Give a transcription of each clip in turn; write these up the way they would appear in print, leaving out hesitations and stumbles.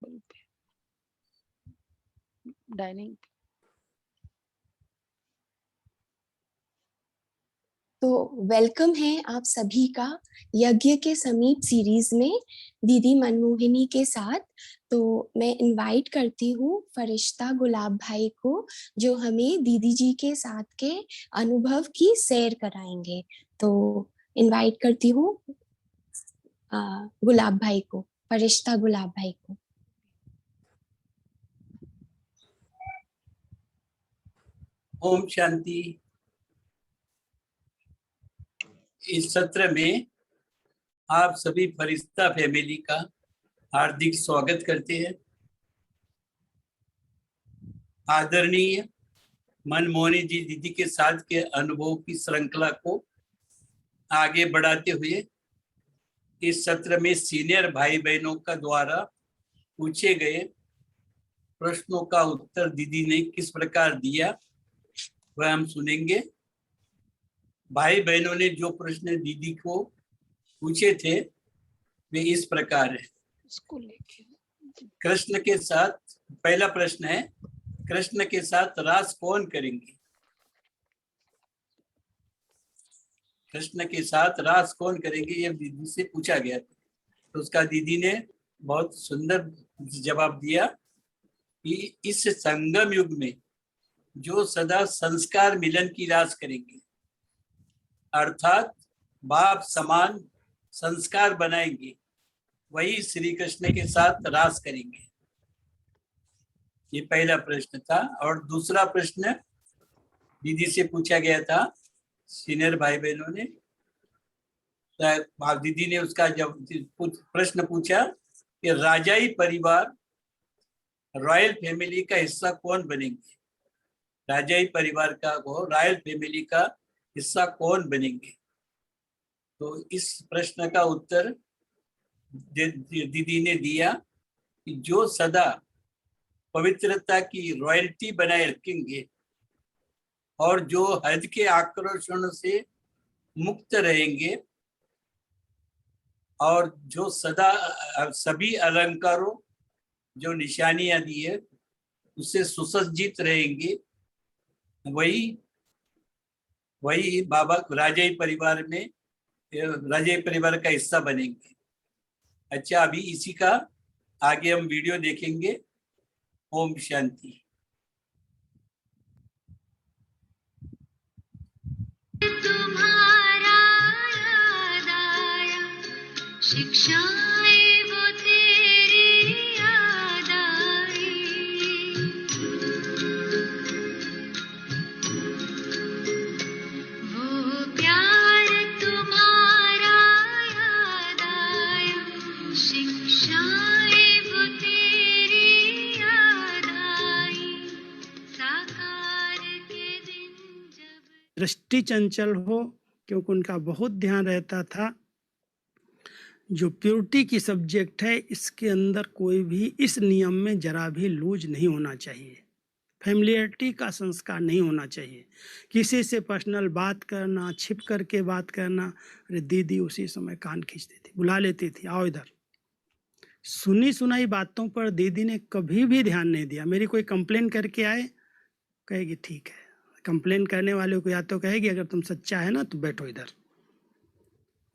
Table पे, dining. तो welcome है आप सभी का यज्ञ के समीप सीरीज में दीदी मनमोहिनी के साथ। तो मैं इनवाइट करती हूँ फरिश्ता गुलाब भाई को, जो हमें दीदी जी के साथ के अनुभव की सैर कराएंगे। तो इनवाइट करती हूँ गुलाब भाई को, फरिश्ता गुलाब भाई को। ओम शांति। इस सत्र में आप सभी फरिश्ता फैमिली का हार्दिक स्वागत करते हैं। आदरणीय मनमोहनी जी दीदी के साथ के अनुभव की श्रृंखला को आगे बढ़ाते हुए इस सत्र में सीनियर भाई बहनों का द्वारा पूछे गए प्रश्नों का उत्तर दीदी ने किस प्रकार दिया वह हम सुनेंगे। भाई बहनों ने जो प्रश्न दीदी को पूछे थे वे इस प्रकार है। कृष्ण के साथ, पहला प्रश्न है, कृष्ण के साथ रास कौन करेंगे? कृष्ण के साथ रास कौन करेंगे, ये दीदी से पूछा गया था। तो उसका दीदी ने बहुत सुंदर जवाब दिया कि इस संगम युग में जो सदा संस्कार मिलन की रास करेंगे, अर्थात बाप समान संस्कार बनाएंगे, वही श्री कृष्ण के साथ रास करेंगे। ये पहला प्रश्न था। और दूसरा प्रश्न दीदी से पूछा गया था सीनियर भाई बहनों ने। दीदी ने उसका जब प्रश्न पूछा कि राजाई परिवार, रॉयल फैमिली का हिस्सा कौन बनेंगे? राजाई परिवार का वो रॉयल फैमिली का हिस्सा कौन बनेंगे? तो इस प्रश्न का उत्तर दीदी ने दिया कि जो सदा पवित्रता की रॉयल्टी बनाए रखेंगे और जो हद के आकर्षण से मुक्त रहेंगे और जो सदा सभी अलंकारों जो निशानियां दी है उससे सुसज्जित रहेंगे, वही बाबा राजाई परिवार में, राजाई परिवार का हिस्सा बनेंगे। अच्छा, अभी इसी का आगे हम वीडियो देखेंगे। ओम शांति। तुम्हारा याद आया, शिक्षाएं वो तेरी याद आई, वो प्यार तुम्हारा याद आया, शिक्षाएं वो तेरी याद आई, साकार के दिन जब दृष्टि चंचल हो, क्योंकि उनका बहुत ध्यान रहता था जो प्योरिटी की सब्जेक्ट है इसके अंदर कोई भी इस नियम में जरा भी लूज नहीं होना चाहिए। फैमिलियरिटी का संस्कार नहीं होना चाहिए। किसी से पर्सनल बात करना, छिप करके बात करना, अरे दीदी उसी समय कान खींचती थी, बुला लेती थी, आओ इधर। सुनी सुनाई बातों पर दीदी ने कभी भी ध्यान नहीं दिया। मेरी कोई कंप्लेन करके आए, कहेगी ठीक है। कंप्लेन करने वाले को या तो कहेगी अगर तुम सच्चा है ना तो बैठो इधर,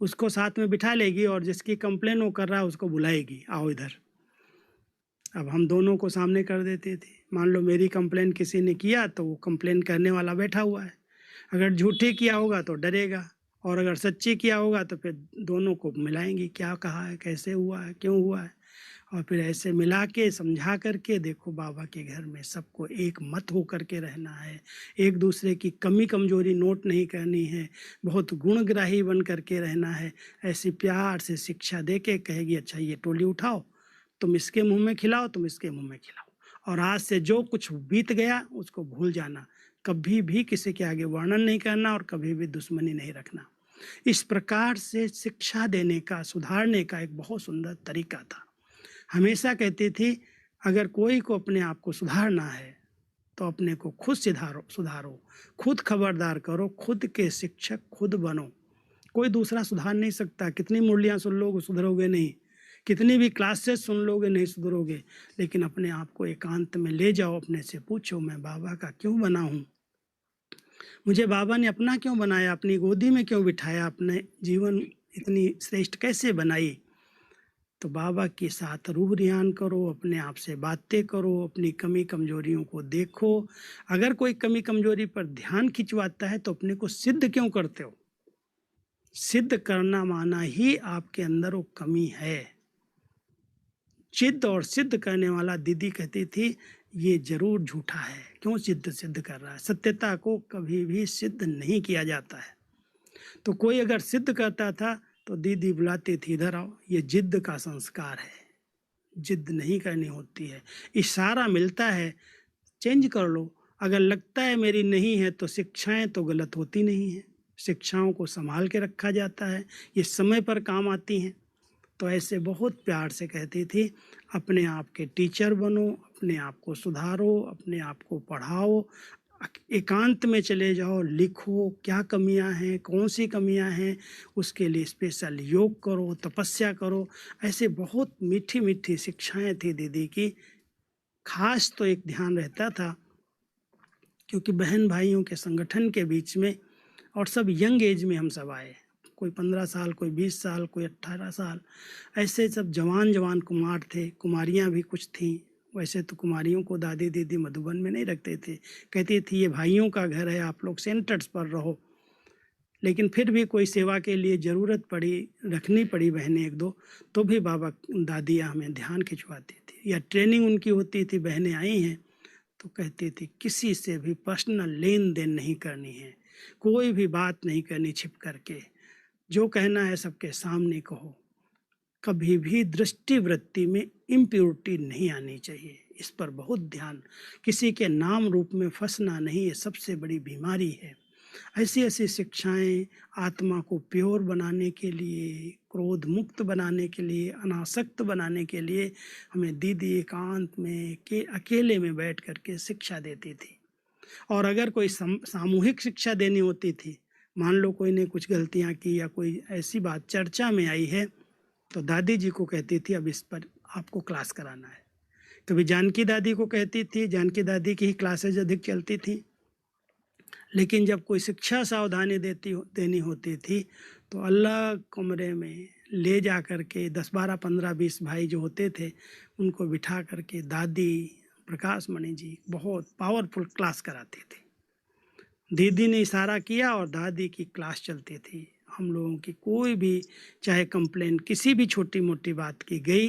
उसको साथ में बिठा लेगी, और जिसकी कंप्लेन वो कर रहा है उसको बुलाएगी, आओ इधर। अब हम दोनों को सामने कर देती थी। मान लो मेरी कंप्लेन किसी ने किया तो वो कंप्लेन करने वाला बैठा हुआ है, अगर झूठी किया होगा तो डरेगा, और अगर सच्ची किया होगा तो फिर दोनों को मिलाएंगी, क्या कहा है, कैसे हुआ है, क्यों हुआ है, और फिर ऐसे मिला के समझा करके देखो बाबा के घर में सबको एक मत हो करके रहना है, एक दूसरे की कमी कमजोरी नोट नहीं करनी है, बहुत गुणग्राही बन करके रहना है। ऐसी प्यार से शिक्षा दे के कहेगी अच्छा ये टोली उठाओ, तुम इसके मुंह में खिलाओ, तुम इसके मुंह में खिलाओ, और आज से जो कुछ बीत गया उसको भूल जाना, कभी भी किसी के आगे वर्णन नहीं करना और कभी भी दुश्मनी नहीं रखना। इस प्रकार से शिक्षा देने का, सुधारने का एक बहुत सुंदर तरीका था। हमेशा कहती थी अगर कोई को अपने आप को सुधारना है तो अपने को खुद सुधारो, खुद खबरदार करो, खुद के शिक्षक खुद बनो, कोई दूसरा सुधार नहीं सकता। कितनी मुरलियाँ सुन लोगे सुधरोगे नहीं, कितनी भी क्लासेस सुन लोगे नहीं सुधरोगे, लेकिन अपने आप को एकांत में ले जाओ, अपने से पूछो मैं बाबा का क्यों बना हूँ, मुझे बाबा ने अपना क्यों बनाया, अपनी गोदी में क्यों बिठाया, अपने जीवन इतनी श्रेष्ठ कैसे बनाई। तो बाबा के साथ रूह रियान करो, अपने आप से बातें करो, अपनी कमी कमजोरियों को देखो। अगर कोई कमी कमजोरी पर ध्यान खिंचवाता है तो अपने को सिद्ध क्यों करते हो। सिद्ध करना माना ही आपके अंदर वो कमी है। सिद्ध और सिद्ध करने वाला दीदी कहती थी ये जरूर झूठा है, क्यों सिद्ध कर रहा है। सत्यता को कभी भी सिद्ध नहीं किया जाता है। तो कोई अगर सिद्ध करता था तो दीदी बुलाती थी इधर आओ, ये जिद्द का संस्कार है, जिद्द नहीं करनी होती है। इशारा मिलता है चेंज कर लो, अगर लगता है मेरी नहीं है तो शिक्षाएं तो गलत होती नहीं है, शिक्षाओं को संभाल के रखा जाता है, ये समय पर काम आती हैं। तो ऐसे बहुत प्यार से कहती थी अपने आप के टीचर बनो, अपने आप को सुधारो, अपने आप को पढ़ाओ, एकांत में चले जाओ, लिखो क्या कमियां हैं, कौन सी कमियां हैं, उसके लिए स्पेशल योग करो, तपस्या करो। ऐसे बहुत मीठी मीठी शिक्षाएं थी दीदी की। खास तो एक ध्यान रहता था क्योंकि बहन भाइयों के संगठन के बीच में, और सब यंग एज में हम सब आए, कोई 15 साल, कोई 20 साल, कोई 18 साल, ऐसे सब जवान कुमार थे, कुमारियां भी कुछ थीं। वैसे तो कुमारियों को दादी दीदी मधुबन में नहीं रखते थे, कहती थी ये भाइयों का घर है, आप लोग सेंटर्स पर रहो। लेकिन फिर भी कोई सेवा के लिए ज़रूरत पड़ी, रखनी पड़ी बहनें एक दो, तो भी बाबा दादियाँ हमें ध्यान खिंचवाती थी, या ट्रेनिंग उनकी होती थी, बहनें आई हैं तो कहती थी किसी से भी पर्सनल लेन देन नहीं करनी है, कोई भी बात नहीं करनी छिप करके, जो कहना है सबके सामने कहो, कभी भी दृष्टि वृत्ति में इम्प्योरिटी नहीं आनी चाहिए। इस पर बहुत ध्यान, किसी के नाम रूप में फंसना नहीं, ये सबसे बड़ी बीमारी है। ऐसी ऐसी शिक्षाएं आत्मा को प्योर बनाने के लिए, क्रोध मुक्त बनाने के लिए, अनासक्त बनाने के लिए हमें दीदी एकांत में अकेले में बैठ करके शिक्षा देती थी। और अगर कोई सामूहिक शिक्षा देनी होती थी, मान लो कोई ने कुछ गलतियां की या कोई ऐसी बात चर्चा में आई है, तो दादी जी को कहती थी अब इस पर आपको क्लास कराना है। कभी जानकी दादी को कहती थी, जानकी दादी की ही क्लासेज अधिक चलती थी। लेकिन जब कोई शिक्षा सावधानी देनी होती थी तो अलग कमरे में ले जा कर के 10, 12, 15, 20 भाई जो होते थे उनको बिठा करके दादी प्रकाश मणि जी बहुत पावरफुल क्लास कराती थी। दीदी ने इशारा किया और दादी की क्लास चलती थी। हम लोगों की कोई भी चाहे कंप्लेन किसी भी छोटी मोटी बात की गई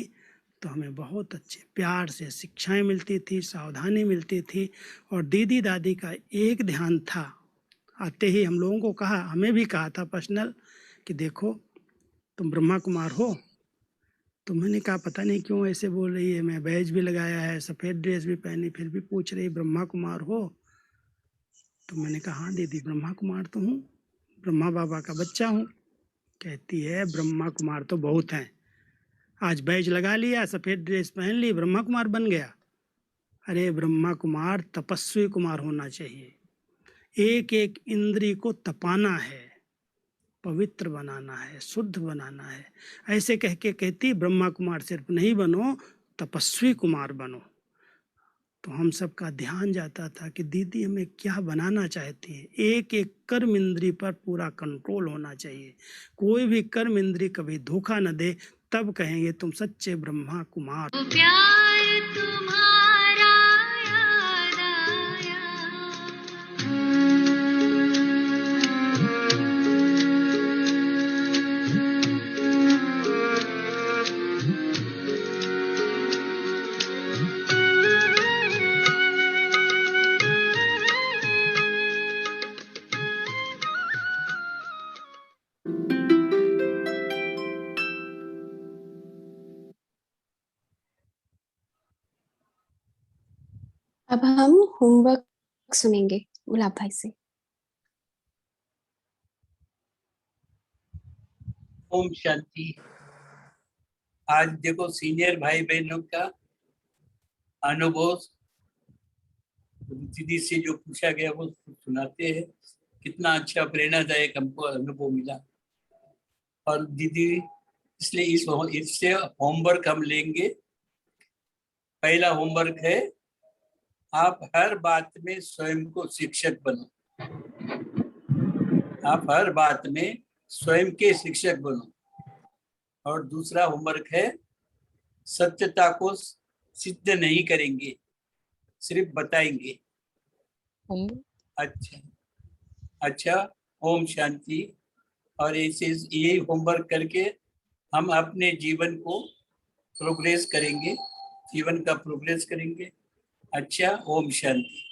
तो हमें बहुत अच्छे प्यार से शिक्षाएं मिलती थी, सावधानी मिलती थी। और दीदी दादी का एक ध्यान था, आते ही हम लोगों को कहा, हमें भी कहा था पर्सनल कि देखो तुम ब्रह्मा कुमार हो। तो मैंने कहा पता नहीं क्यों ऐसे बोल रही है, मैं बैज भी लगाया है, सफ़ेद ड्रेस भी पहनी, फिर भी पूछ रही ब्रह्मा कुमार हो। तो मैंने कहा हाँ दीदी ब्रह्मा कुमार तो हूँ, ब्रह्मा बाबा का बच्चा हूँ। कहती है ब्रह्मा कुमार तो बहुत हैं, आज बैज लगा लिया, सफ़ेद ड्रेस पहन ली, ब्रह्मा कुमार बन गया। अरे ब्रह्मा कुमार तपस्वी कुमार होना चाहिए, एक एक इंद्री को तपाना है, पवित्र बनाना है, शुद्ध बनाना है। ऐसे कह के कहती ब्रह्मा कुमार सिर्फ नहीं बनो, तपस्वी कुमार बनो। तो हम सबका ध्यान जाता था कि दीदी हमें क्या बनाना चाहती है। एक एक कर्म इंद्री पर पूरा कंट्रोल होना चाहिए, कोई भी कर्म इंद्री कभी धोखा न दे, तब कहेंगे तुम सच्चे ब्रह्मा कुमार। वो प्यार तुम्हारा याद आया। अब हम होमवर्क सुनेंगे गुलाब भाई से। ओम शांति। आज देखो सीनियर भाई बहनों का अनुभव दीदी से जो पूछा गया वो सुनाते हैं, कितना अच्छा प्रेरणादायक हमको अनुभव मिला। और दीदी इसलिए इससे होमवर्क हम लेंगे। पहला होमवर्क है, आप हर बात में स्वयं को शिक्षक बनो। आप हर बात में स्वयं के शिक्षक बनो। और दूसरा होमवर्क है, सत्यता को सिद्ध नहीं करेंगे, सिर्फ बताएंगे। अच्छा, ओम शांति। और ऐसे ये होमवर्क करके हम अपने जीवन को प्रोग्रेस करेंगे, जीवन का प्रोग्रेस करेंगे। अच्छा, ओम शांति।